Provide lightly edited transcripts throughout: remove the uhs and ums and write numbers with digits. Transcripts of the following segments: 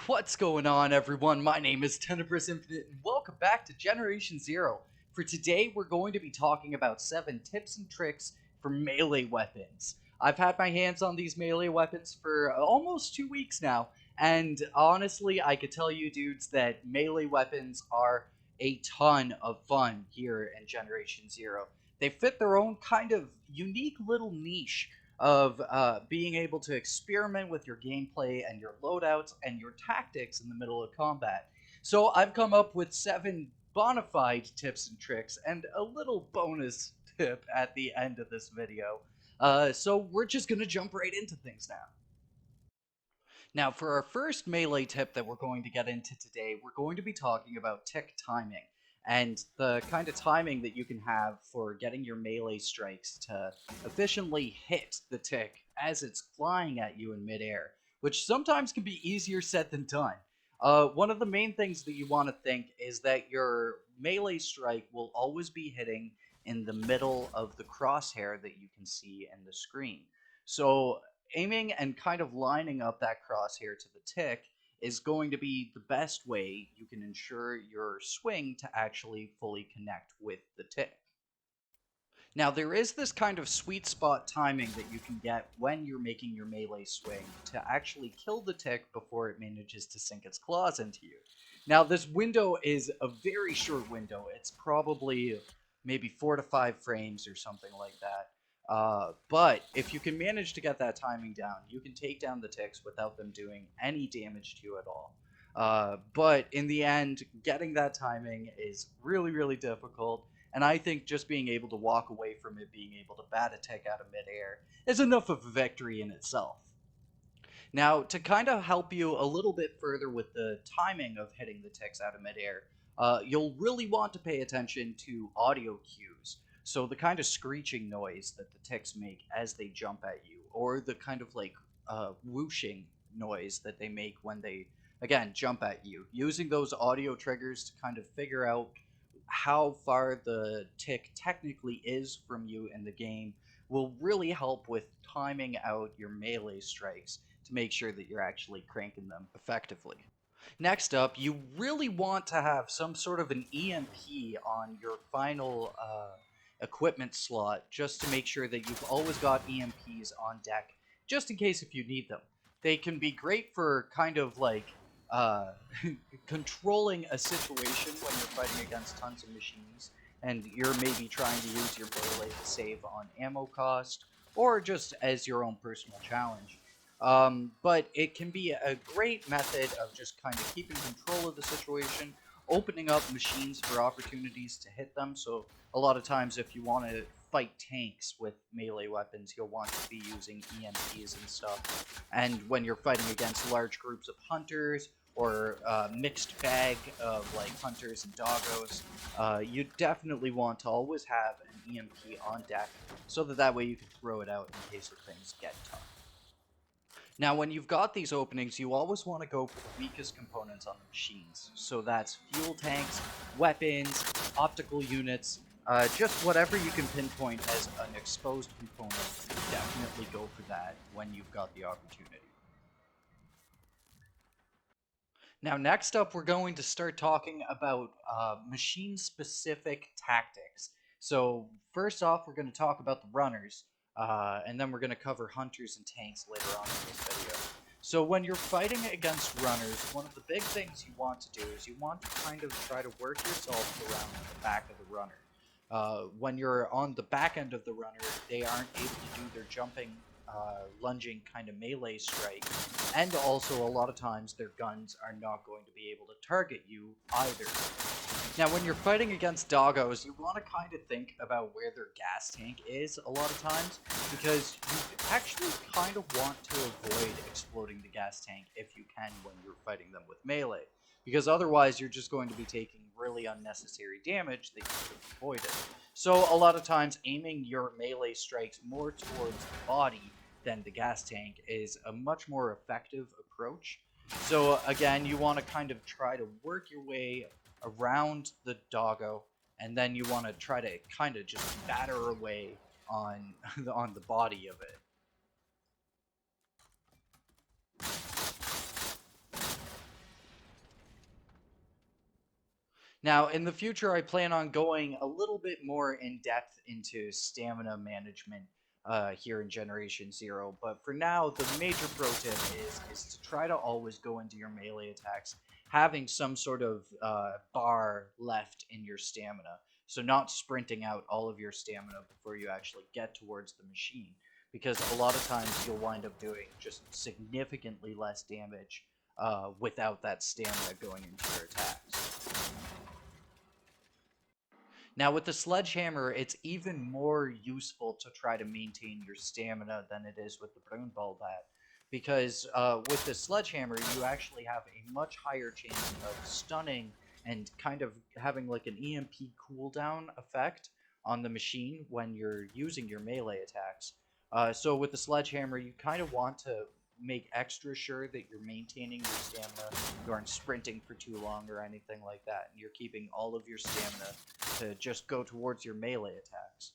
What's going on, everyone? My name is Tenebris Infinite, and welcome back to Generation Zero. For today, we're going to be talking about 7 tips and tricks for melee weapons. I've had my hands on these melee weapons for almost 2 weeks now, and honestly, I could tell you dudes that melee weapons are a ton of fun here in Generation Zero. They fit their own kind of unique little niche of being able to experiment with your gameplay and your loadouts and your tactics in the middle of combat. So I've come up with 7 bona fide tips and tricks and a little bonus tip at the end of this video. So we're just going to jump right into things now. Now, for our first melee tip that we're going to get into today, we're going to be talking about tick timing and the kind of timing that you can have for getting your melee strikes to efficiently hit the tick as it's flying at you in midair, which sometimes can be easier said than done. One of the main things that you want to think is that your melee strike will always be hitting in the middle of the crosshair that you can see in the screen. So aiming and kind of lining up that crosshair to the tick is going to be the best way you can ensure your swing to actually fully connect with the tick. Now, there is this kind of sweet spot timing that you can get when you're making your melee swing to actually kill the tick before it manages to sink its claws into you. Now, this window is a very short window. It's probably maybe 4 to 5 frames or something like that. But if you can manage to get that timing down, you can take down the ticks without them doing any damage to you at all. But in the end, getting that timing is really, really difficult. And I think just being able to walk away from it, being able to bat a tick out of midair, is enough of a victory in itself. Now, to kind of help you a little bit further with the timing of hitting the ticks out of midair, you'll really want to pay attention to audio cues. So the kind of screeching noise that the ticks make as they jump at you, or the kind of like whooshing noise that they make when they, again, jump at you. Using those audio triggers to kind of figure out how far the tick technically is from you in the game will really help with timing out your melee strikes to make sure that you're actually cranking them effectively. Next up, you really want to have some sort of an EMP on your final equipment slot just to make sure that you've always got EMPs on deck just in case if you need them. They can be great for kind of like uh, controlling a situation when you're fighting against tons of machines and you're maybe trying to use your melee to save on ammo cost or just as your own personal challenge. But it can be a great method of just kind of keeping control of the situation, opening up machines for opportunities to hit them. So a lot of times if you want to fight tanks with melee weapons, you'll want to be using EMPs and stuff. And when you're fighting against large groups of hunters or mixed bag of like hunters and doggos, you definitely want to always have an EMP on deck so that way you can throw it out in case of things get tough. Now, when you've got these openings, you always want to go for the weakest components on the machines. So that's fuel tanks, weapons, optical units, just whatever you can pinpoint as an exposed component. Definitely go for that when you've got the opportunity. Now, next up, we're going to start talking about machine-specific tactics. So, first off, we're going to talk about the runners, and then we're going to cover hunters and tanks later on in this video. So, when you're fighting against runners, one of the big things you want to do is you want to kind of try to work yourself around the back of the runner. When you're on the back end of the runner, they aren't able to do their jumping lunging kind of melee strike, and also a lot of times their guns are not going to be able to target you either. Now, when you're fighting against doggos, you want to kind of think about where their gas tank is a lot of times, because you actually kind of want to avoid exploding the gas tank if you can when you're fighting them with melee, because otherwise you're just going to be taking really unnecessary damage that you could have avoided. So a lot of times aiming your melee strikes more towards the body than the gas tank is a much more effective approach. So again, you want to kind of try to work your way around the doggo, and then you want to try to kind of just batter away on on the body of it. Now, in the future, I plan on going a little bit more in depth into stamina management here in Generation Zero. But for now, the major pro tip is to try to always go into your melee attacks having some sort of bar left in your stamina. So not sprinting out all of your stamina before you actually get towards the machine, because a lot of times you'll wind up doing just significantly less damage without that stamina going into your attacks. Now, with the Sledgehammer, it's even more useful to try to maintain your stamina than it is with the Brunball bat. Because with the Sledgehammer, you actually have a much higher chance of stunning and kind of having like an EMP cooldown effect on the machine when you're using your melee attacks. So with the Sledgehammer, you kind of want to make extra sure that you're maintaining your stamina, you aren't sprinting for too long or anything like that, and you're keeping all of your stamina to just go towards your melee attacks.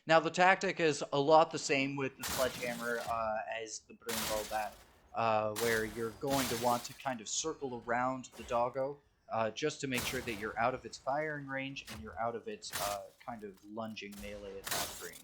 Now the tactic is a lot the same with the Sledgehammer as the Brunball bat, where you're going to want to kind of circle around the doggo just to make sure that you're out of its firing range and you're out of its kind of lunging melee attack range.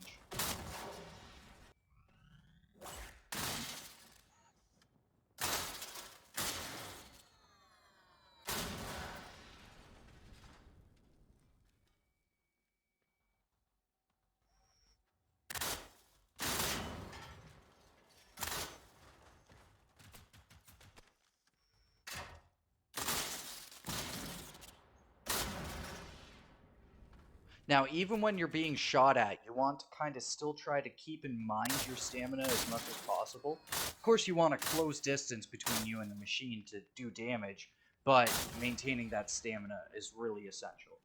Now, even when you're being shot at, you want to kind of still try to keep in mind your stamina as much as possible. Of course, you want a close distance between you and the machine to do damage, but maintaining that stamina is really essential.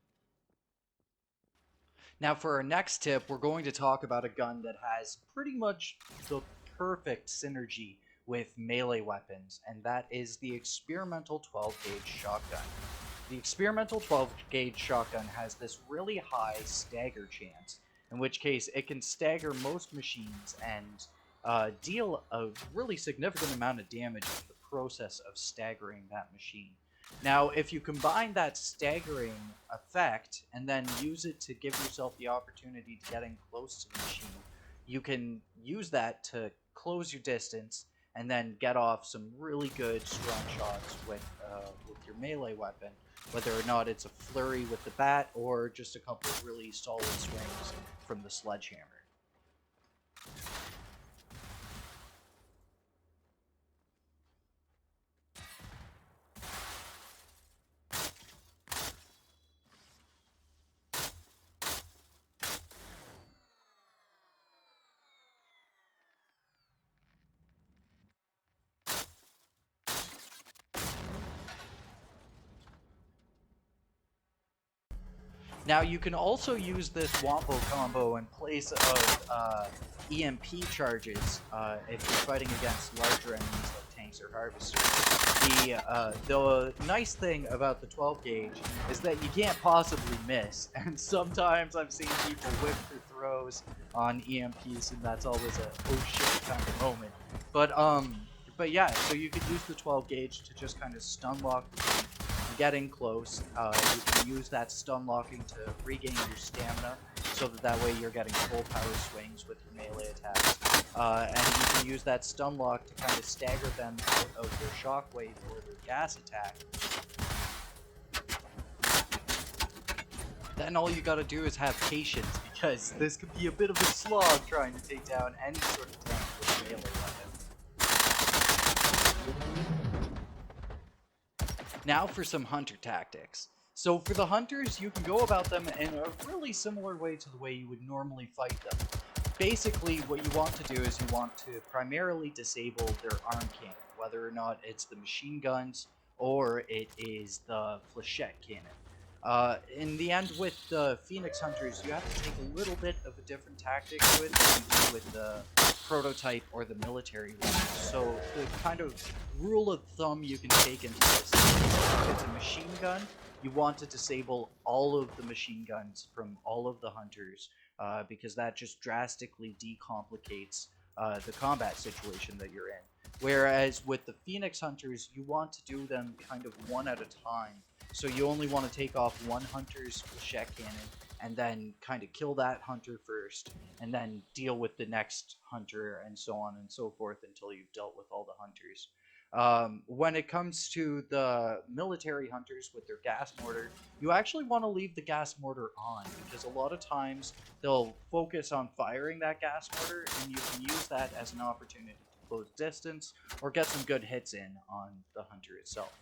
Now, for our next tip, we're going to talk about a gun that has pretty much the perfect synergy with melee weapons, and that is the experimental 12 gauge shotgun. The experimental 12 gauge shotgun has this really high stagger chance, in which case it can stagger most machines and deal a really significant amount of damage in the process of staggering that machine. Now, if you combine that staggering effect and then use it to give yourself the opportunity to get in close to the machine, you can use that to close your distance and then get off some really good strong shots with your melee weapon, whether or not it's a flurry with the bat or just a couple of really solid swings from the Sledgehammer. Now, you can also use this Wombo combo in place of EMP charges if you're fighting against larger enemies like tanks or harvesters. The nice thing about the 12 gauge is that you can't possibly miss, and sometimes I've seen people whip their throws on EMPs, and that's always a oh shit kind of moment. But yeah, so you could use the 12 gauge to just kind of stun lock the tank, getting close. You can use that stun locking to regain your stamina, so that way you're getting full power swings with your melee attacks. And you can use that stun lock to kind of stagger them out of their shockwave or their gas attack. Then all you gotta do is have patience, because this could be a bit of a slog trying to take down any sort of tank with a melee weapon. Now for some hunter tactics. So for the hunters, you can go about them in a really similar way to the way you would normally fight them. Basically, what you want to do is you want to primarily disable their arm cannon, whether or not it's the machine guns or it is the flechette cannon. In the end, with the Phoenix Hunters, you have to take a little bit of a different tactic to it than you do with the prototype or the military one. So the kind of rule of thumb you can take into this is if it's a machine gun, you want to disable all of the machine guns from all of the hunters because that just drastically decomplicates the combat situation that you're in. Whereas with the Phoenix Hunters, you want to do them kind of one at a time. So you only want to take off one hunter's flechette cannon and then kind of kill that hunter first, and then deal with the next hunter, and so on and so forth until you've dealt with all the hunters. When it comes to the military hunters with their gas mortar, you actually want to leave the gas mortar on because a lot of times they'll focus on firing that gas mortar, and you can use that as an opportunity to close distance or get some good hits in on the hunter itself.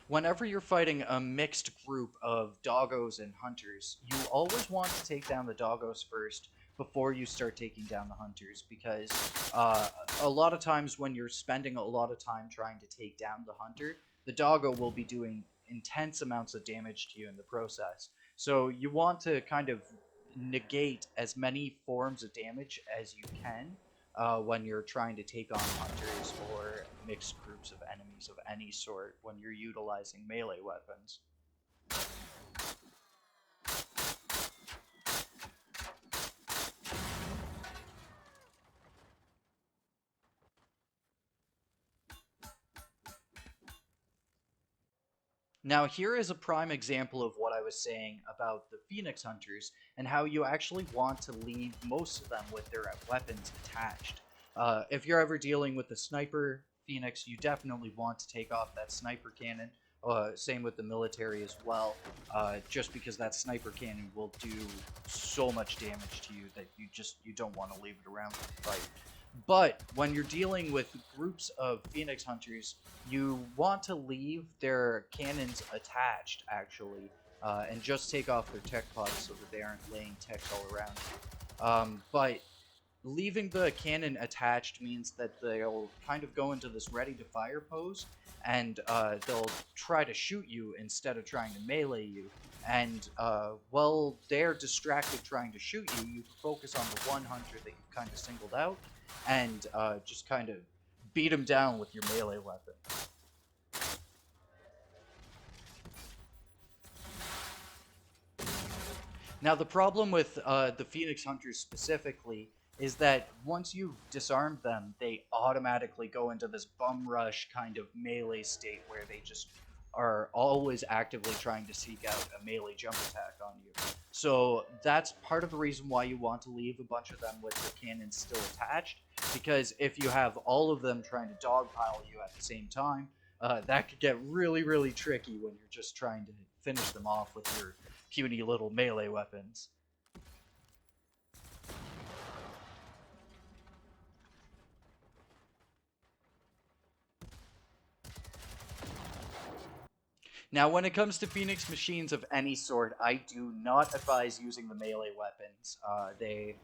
Whenever you're fighting a mixed group of doggos and hunters, you always want to take down the doggos first before you start taking down the hunters, because a lot of times when you're spending a lot of time trying to take down the hunter, the doggo will be doing intense amounts of damage to you in the process. So you want to kind of negate as many forms of damage as you can when you're trying to take on hunters or mixed groups of enemies of any sort when you're utilizing melee weapons. Now, here is a prime example of what I was saying about the Phoenix Hunters and how you actually want to leave most of them with their weapons attached. If you're ever dealing with the sniper Phoenix, you definitely want to take off that sniper cannon. Same with the military as well, just because that sniper cannon will do so much damage to you that you don't want to leave it around for the fight. But when you're dealing with groups of Phoenix Hunters, you want to leave their cannons attached, actually, and just take off their tech pods so that they aren't laying techs all around you. But leaving the cannon attached means that they'll kind of go into this ready to fire pose, and they'll try to shoot you instead of trying to melee you. And while they're distracted trying to shoot you, you can focus on the one hunter that you've kind of singled out and just kind of beat him down with your melee weapon. Now, the problem with the Phoenix Hunters specifically is that once you've disarmed them, they automatically go into this bum rush kind of melee state where they just are always actively trying to seek out a melee jump attack on you. So that's part of the reason why you want to leave a bunch of them with the cannons still attached, because if you have all of them trying to dogpile you at the same time, that could get really, really tricky when you're just trying to finish them off with your puny little melee weapons. Now, when it comes to Phoenix machines of any sort, I do not advise using the melee weapons. They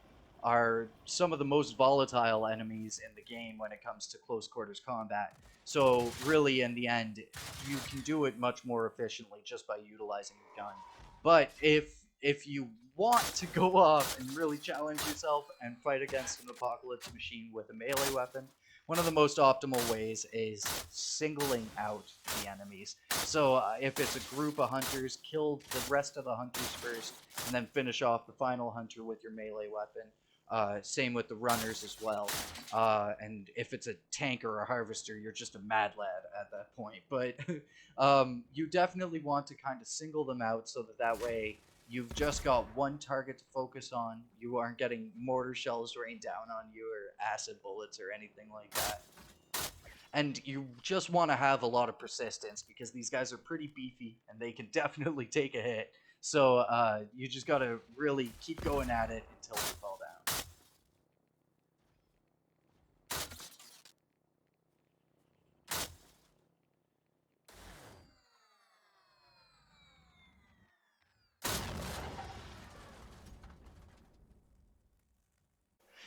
are some of the most volatile enemies in the game when it comes to close quarters combat. So, really, in the end, you can do it much more efficiently just by utilizing a gun. But if you want to go off and really challenge yourself and fight against an apocalypse machine with a melee weapon, one of the most optimal ways is singling out the enemies. So if it's a group of hunters, kill the rest of the hunters first, and then finish off the final hunter with your melee weapon. Same with the runners as well. And if it's a tank or a harvester, you're just a mad lad at that point. But you definitely want to kind of single them out so that that way you've just got one target to focus on. You aren't getting mortar shells rained down on you or acid bullets or anything like that. And you just want to have a lot of persistence because these guys are pretty beefy and they can definitely take a hit. So you just got to really keep going at it until they fall down.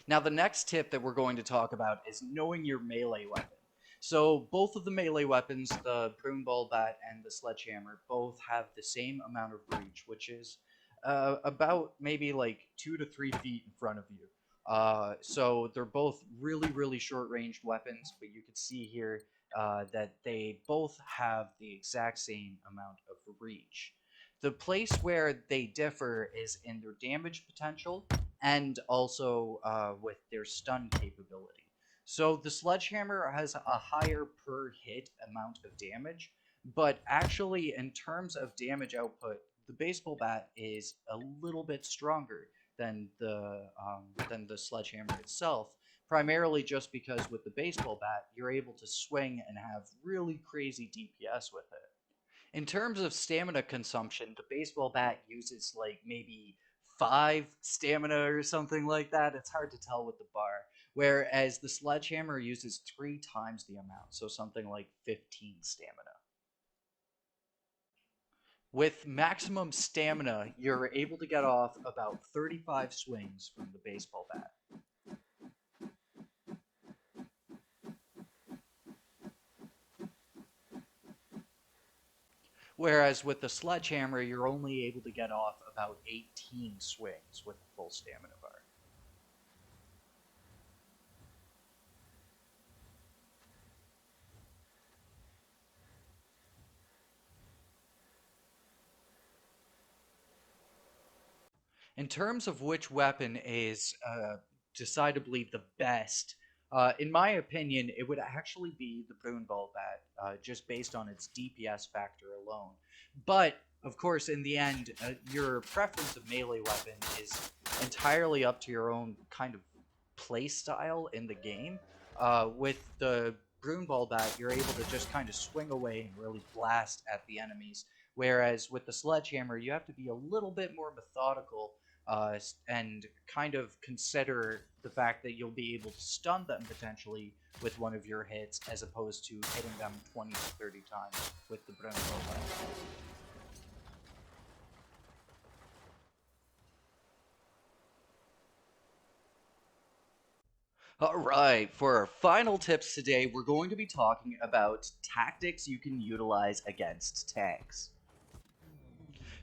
Now, the next tip that we're going to talk about is knowing your melee weapon. So, both of the melee weapons, the prune ball bat and the sledgehammer, both have the same amount of reach, which is about maybe like 2 to 3 feet in front of you. So, they're both really, really short ranged weapons, but you can see here that they both have the exact same amount of reach. The place where they differ is in their damage potential and also with their stun capability. So the Sledgehammer has a higher per hit amount of damage, but actually, in terms of damage output, the baseball bat is a little bit stronger than the Sledgehammer itself. Primarily just because with the baseball bat, you're able to swing and have really crazy DPS with it. In terms of stamina consumption, the baseball bat uses like maybe 5 stamina or something like that. It's hard to tell with the bar. Whereas the sledgehammer uses 3 times the amount, so something like 15 stamina. With maximum stamina, you're able to get off about 35 swings from the baseball bat. Whereas with the sledgehammer, you're only able to get off about 18 swings with a full stamina bar. In terms of which weapon is decidedly the best, in my opinion, it would actually be the Boonball Bat, just based on its DPS factor alone. But of course, in the end, your preference of melee weapon is entirely up to your own kind of play style in the game. With the Broonball Bat, you're able to just kind of swing away and really blast at the enemies. Whereas with the Sledgehammer, you have to be a little bit more methodical and kind of consider the fact that you'll be able to stun them potentially with one of your hits as opposed to hitting them 20 to 30 times with the Broonball. All right, for our final tips today, we're going to be talking about tactics you can utilize against tanks.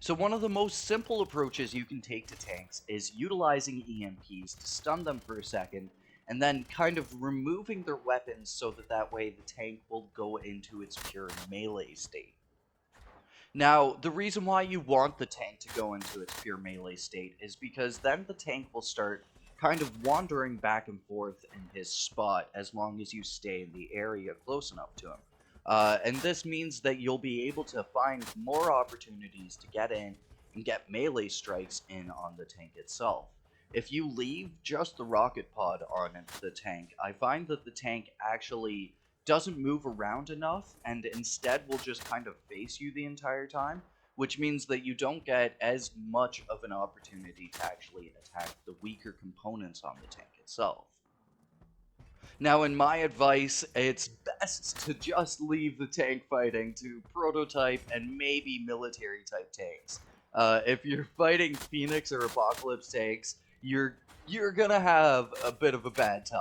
So one of the most simple approaches you can take to tanks is utilizing EMPs to stun them for a second, and then kind of removing their weapons so that that way the tank will go into its pure melee state. Now, the reason why you want the tank to go into its pure melee state is because then the tank will start kind of wandering back and forth in his spot as long as you stay in the area close enough to him. And this means that you'll be able to find more opportunities to get in and get melee strikes in on the tank itself. If you leave just the rocket pod on the tank, I find that the tank actually doesn't move around enough and instead will just kind of face you the entire time, which means that you don't get as much of an opportunity to actually attack the weaker components on the tank itself. Now, in my advice, it's best to just leave the tank fighting to prototype and maybe military type tanks. If you're fighting Phoenix or Apocalypse tanks, you're gonna have a bit of a bad time.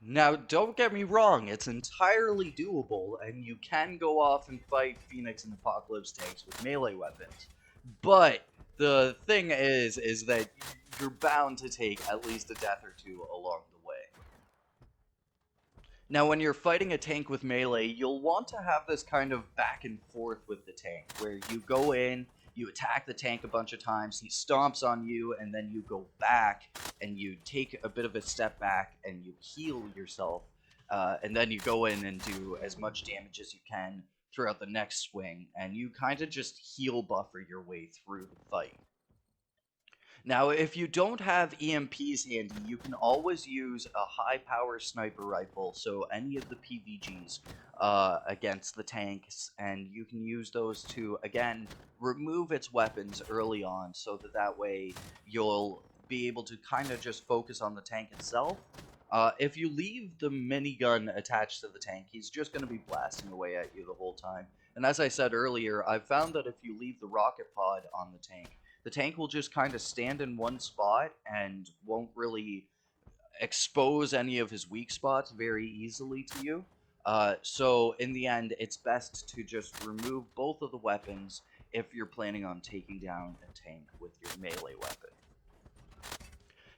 Now, don't get me wrong, it's entirely doable, and you can go off and fight Phoenix and Apocalypse tanks with melee weapons. But the thing is that you're bound to take at least a death or two along the way. Now, when you're fighting a tank with melee, you'll want to have this kind of back and forth with the tank, where you go in, you attack the tank a bunch of times, he stomps on you, and then you go back, and you take a bit of a step back, and you heal yourself, and then you go in and do as much damage as you can throughout the next swing, and you kind of just heal buffer your way through the fight. Now, if you don't have EMPs handy, you can always use a high-power sniper rifle, so any of the PVGs against the tanks, and you can use those to, again, remove its weapons early on, so that that way you'll be able to kind of just focus on the tank itself. If you leave the minigun attached to the tank, he's just going to be blasting away at you the whole time. And as I said earlier, I've found that if you leave the rocket pod on the tank will just kind of stand in one spot and won't really expose any of his weak spots very easily to you. So in the end, it's best to just remove both of the weapons if you're planning on taking down a tank with your melee weapon.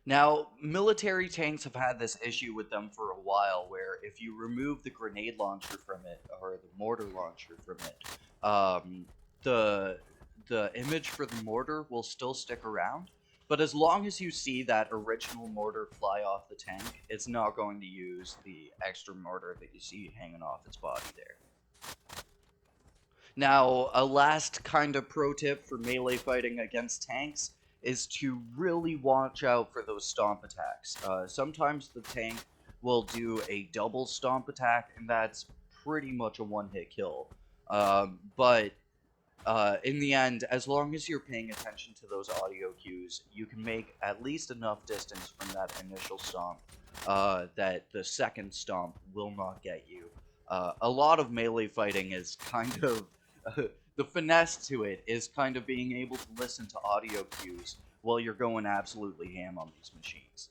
Now, military tanks have had this issue with them for a while, where if you remove the grenade launcher from it, or the mortar launcher from it, the the image for the mortar will still stick around. But as long as you see that original mortar fly off the tank, it's not going to use the extra mortar that you see hanging off its body there. Now, a last kind of pro tip for melee fighting against tanks is to really watch out for those stomp attacks. Sometimes the tank will do a double stomp attack, and that's pretty much a one-hit kill. But in the end, as long as you're paying attention to those audio cues, you can make at least enough distance from that initial stomp that the second stomp will not get you. A lot of melee fighting is kind of the finesse to it is kind of being able to listen to audio cues while you're going absolutely ham on these machines.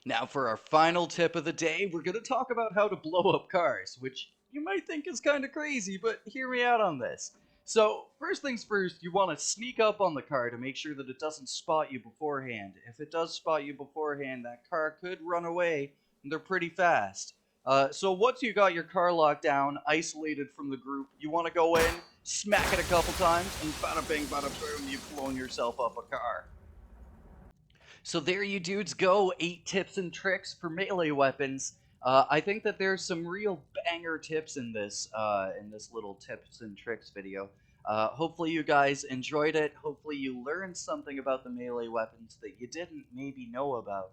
Now, for our final tip of the day, we're going to talk about how to blow up cars, which you might think is kind of crazy, but hear me out on this. So, first things first, you want to sneak up on the car to make sure that it doesn't spot you beforehand. If it does spot you beforehand, that car could run away, and they're pretty fast. So, once you got your car locked down, isolated from the group, you want to go in, smack it a couple times, and bada bing, bada boom, you've blown yourself up a car. So there you dudes go, 8 tips and tricks for melee weapons. I think that there's some real banger tips in this little tips and tricks video. Hopefully you guys enjoyed it. Hopefully you learned something about the melee weapons that you didn't maybe know about.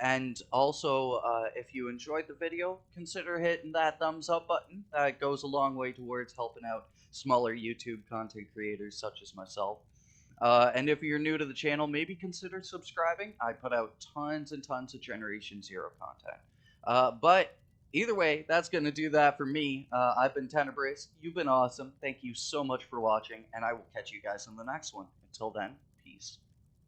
And also, if you enjoyed the video, consider hitting that thumbs up button. That goes a long way towards helping out smaller YouTube content creators such as myself. And if you're new to the channel, maybe consider subscribing. I put out tons and tons of Generation Zero content. But either way, that's going to do that for me. I've been Tenebris. You've been awesome. Thank you so much for watching, and I will catch you guys in the next one. Until then, peace.